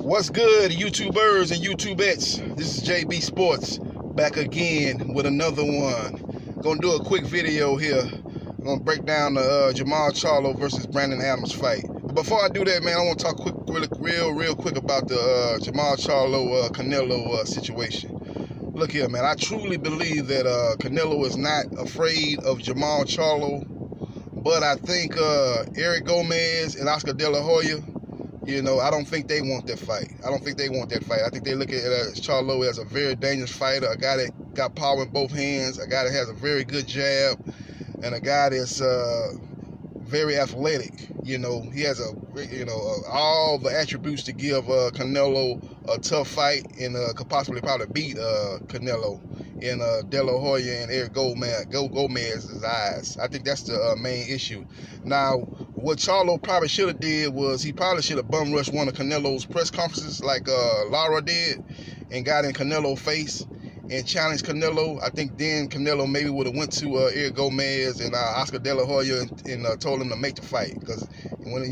What's good, YouTubers and YouTubettes? This is JB Sports back again with another one. Gonna do a quick video here. I'm gonna break down the Jermall Charlo versus Brandon Adams fight. But before I do that, man, I want to talk real quick about the Jermall Charlo Canelo situation. Look here, man. I truly believe that Canelo is not afraid of Jermall Charlo, but I think Eric Gomez and Oscar De La Hoya, I don't think they want that fight. I think they look at Charlo as a very dangerous fighter, a guy that got power in both hands, a guy that has a very good jab, and a guy that's very athletic. He has all the attributes to give Canelo a tough fight and could probably beat Canelo in De La Hoya and Eric Gomez's eyes. I think that's the main issue. Now, what Charlo probably should have did was he probably should have bum rushed one of Canelo's press conferences like Lara did and got in Canelo's face and challenged Canelo. I think then Canelo maybe would have went to Eric Gomez and Oscar De La Hoya and told him to make the fight, because when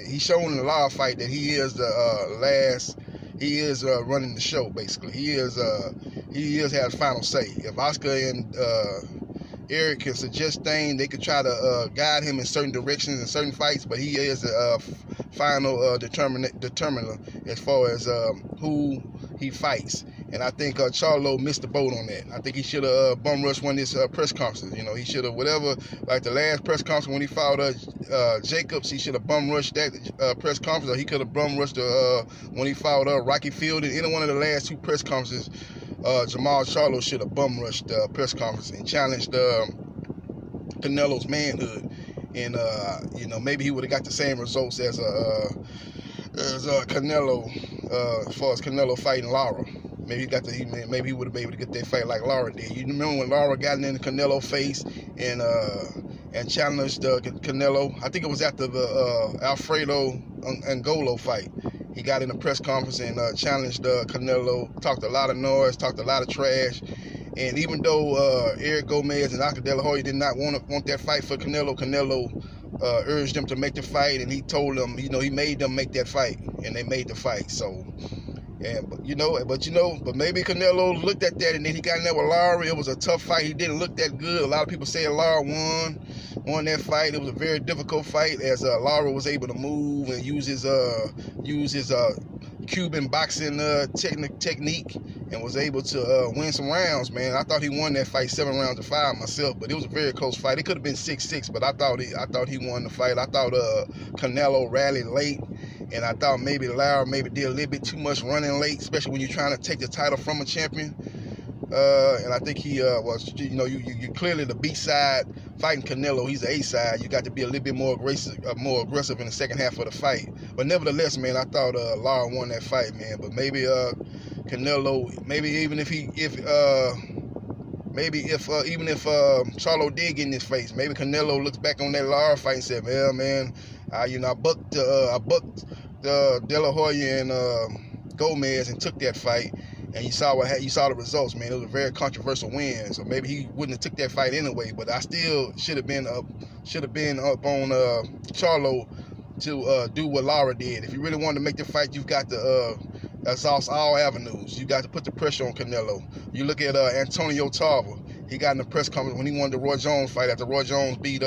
he's shown in the Lara fight that he is the he is running the show basically. He has final say. If Oscar and Eric can suggest things, they could try to guide him in certain directions in certain fights, but he is the final determiner as far as who he fights. And I think Charlo missed the boat on that. I think he should have bum rushed one of his press conferences. He should have, like the last press conference when he fought Jacobs, he should have bum rushed that press conference, or he could have bum rushed when he fought Rocky Field. In any one of the last two press conferences, Jermall Charlo should have bum rushed the press conference and challenged Canelo's manhood. And maybe he would have got the same results as Canelo, as far as Canelo fighting Lara. Maybe he would have been able to get that fight like Lara did. You remember when Lara got in Canelo's face and challenged Canelo? I think it was after the Alfredo Angolo fight. He got in a press conference and challenged Canelo, talked a lot of noise, talked a lot of trash. And even though Eric Gomez and Oscar De La Hoya did not want that fight for Canelo, Canelo urged them to make the fight, and he told them, he made them make that fight, and they made the fight. So, but maybe Canelo looked at that, and then he got in there with Lara. It was a tough fight. He didn't look that good. A lot of people say Lara won that fight. It was a very difficult fight, as Lara was able to move and use his Cuban boxing technique, and was able to win some rounds, man. I thought he won that fight 7 rounds to 5 myself, but it was a very close fight. It could have been 6-6, but I thought he won the fight. I thought Canelo rallied late, and I thought maybe Lara did a little bit too much running late, especially when you're trying to take the title from a champion. And I think he was, you clearly the B side fighting Canelo. He's the A side. You got to be a little bit more aggressive in the second half of the fight. But nevertheless, man, I thought Lara won that fight, man. But maybe Canelo, even if Charlo did get in his face, maybe Canelo looks back on that Lara fight and said, well, man, I bucked De La Hoya and Gomez and took that fight. And you saw the results, man. It was a very controversial win. So maybe he wouldn't have took that fight anyway. But I still should have been up on Charlo to do what Lara did. If you really wanted to make the fight, you've got to exhaust all avenues. You got to put the pressure on Canelo. You look at Antonio Tarver. He got in the press conference when he won the Roy Jones fight after Roy Jones beat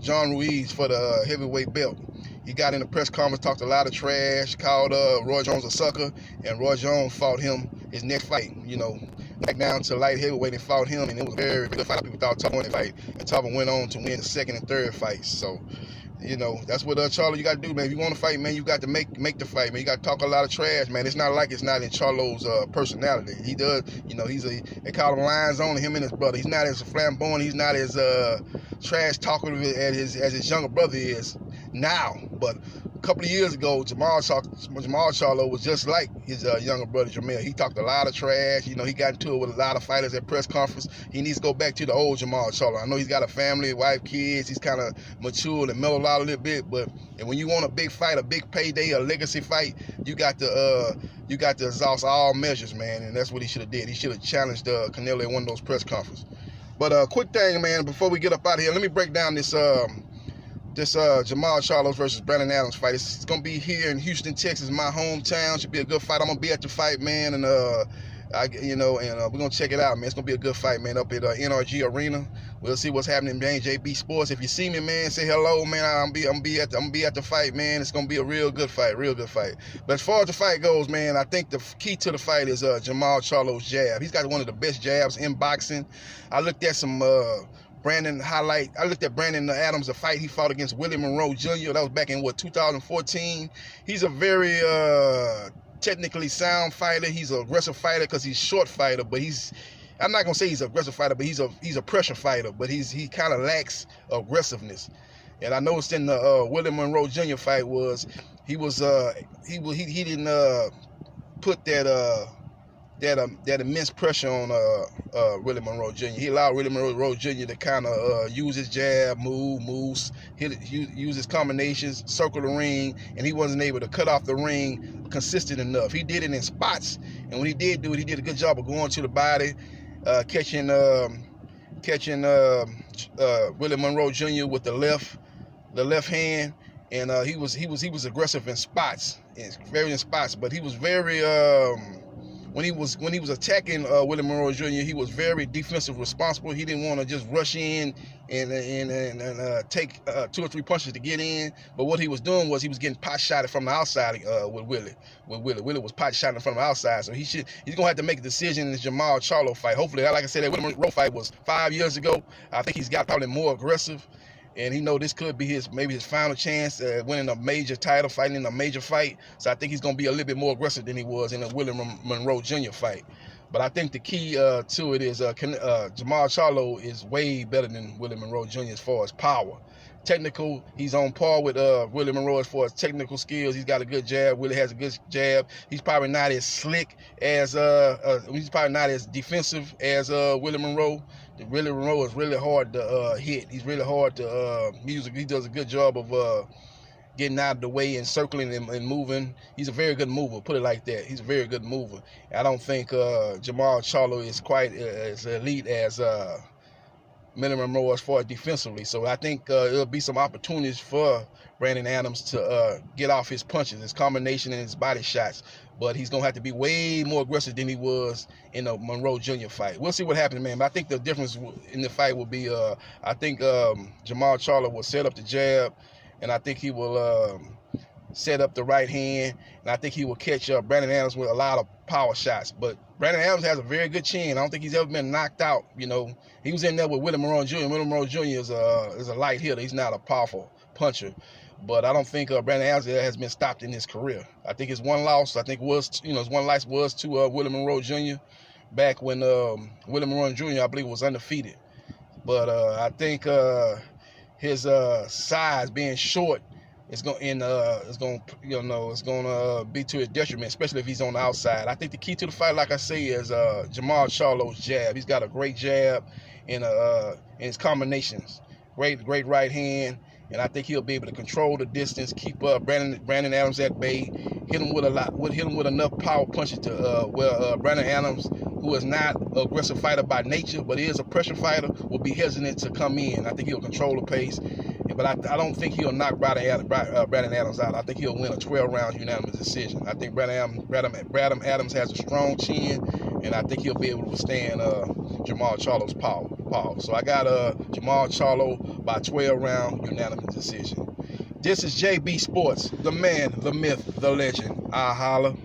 John Ruiz for the heavyweight belt. He got in the press conference, talked a lot of trash, called Roy Jones a sucker, and Roy Jones fought him his next fight, back down to light heavyweight and fought him, and it was a very, very good fight. People thought Tarver won the fight, and Tarver went on to win the second and third fights. So, that's what Charlo, you got to do, man. If you want to fight, man, you got to make the fight, man. You got to talk a lot of trash, man. It's not like it's not in Charlo's personality. He does, they call him Lions Only, him and his brother. He's not as flamboyant, he's not as trash talkative as his younger brother is now. But a couple of years ago, Jermall Charlo was just like his younger brother Jermall. He talked a lot of trash. He got into it with a lot of fighters at press conference. He needs to go back to the old Jermall Charlo. I know he's got a family, wife, kids. He's kind of matured and mellowed out a little bit. But when you want a big fight, a big payday, a legacy fight, you got to exhaust all measures, man. And that's what he should have did. He should have challenged Canelo in one of those press conferences. But quick thing, man, before we get up out of here, let me break down this this Jermall Charlo versus Brandon Adams fight. It's gonna be here in Houston, Texas, my hometown. Should be a good fight. I'm gonna be at the fight, man, and we're gonna check it out, man. It's gonna be a good fight, man, up at NRG Arena. We'll see what's happening, man. JB Sports. If you see me, man, say hello, man. I'm be at the fight, man. It's gonna be a real good fight, But as far as the fight goes, man, I think the key to the fight is Jermall Charlo's jab. He's got one of the best jabs in boxing. I looked at some Brandon Adams, a fight he fought against Willie Monroe Jr. That was back in 2014. He's a very technically sound fighter. He's an aggressive fighter because he's a short fighter, but I'm not gonna say he's an aggressive fighter, but he's a pressure fighter. But he kind of lacks aggressiveness. And I noticed in the Willie Monroe Jr. fight he didn't put that immense pressure on Willie Monroe Jr. He allowed Willie Monroe Jr. to kind of use his jab, use his combinations, circle the ring, and he wasn't able to cut off the ring consistent enough. He did it in spots, and when he did do it, he did a good job of going to the body, catching Willie Monroe Jr. with the left hand, and he was aggressive in spots, but he was very when he was attacking Willie Monroe Jr., he was very defensive responsible. He didn't want to just rush in and take 2 or 3 punches to get in. But what he was doing was he was getting pot shotted from the outside with Willie. Willie was pot shotting from the outside. So he's gonna have to make a decision in this Jermall Charlo fight. Hopefully, like I said, that Willie Monroe fight was 5 years ago. I think he's got probably more aggressive. And he know this could be maybe his final chance at winning a major title, fighting in a major fight. So I think he's going to be a little bit more aggressive than he was in the Willie Monroe Jr. fight. But I think the key to it is Jermall Charlo is way better than Willie Monroe Jr. as far as power. Technical, he's on par with Willie Monroe as far as technical skills. He's got a good jab. Willie has a good jab. He's probably not as slick as he's probably not as defensive as Willie Monroe. Willie Monroe is really hard to hit. He's really hard to he does a good job of getting out of the way and circling and moving. He's a very good mover, put it like that. He's a very good mover. I don't think Jermall Charlo is quite as elite as Willie Monroe as far as defensively. So I think it'll be some opportunities for Brandon Adams to get off his punches, his combination and his body shots. But he's going to have to be way more aggressive than he was in the Monroe Jr. fight. We'll see what happens, man. But I think the difference in the fight will be, I think Jermall Charlo will set up the jab, and I think he will set up the right hand, and I think he will catch Brandon Adams with a lot of power shots. But Brandon Adams has a very good chin. I don't think he's ever been knocked out. You know, he was in there with Willie Monroe Jr. Willie Monroe Jr. is a light hitter. He's not a powerful puncher. But I don't think Brandon Adams has been stopped in his career. I think his one loss, his one loss was to Willie Monroe Jr. back when Willie Monroe Jr. I believe was undefeated. But I think his size being short is going to be to his detriment, especially if he's on the outside. I think the key to the fight, like I say, is Jermall Charlo's jab. He's got a great jab in his combinations. Great right hand. And I think he'll be able to control the distance, keep Brandon Adams at bay, hit him with enough power punches to Brandon Adams, who is not an aggressive fighter by nature, but is a pressure fighter, will be hesitant to come in. I think he'll control the pace, but I don't think he'll knock Brandon Adams out. I think he'll win a 12-round unanimous decision. I think Brandon Adams has a strong chin, and I think he'll be able to withstand Jermall Charlo's power. So I got Jermall Charlo by 12-round unanimous decision. This is JB Sports, the man, the myth, the legend. I holla.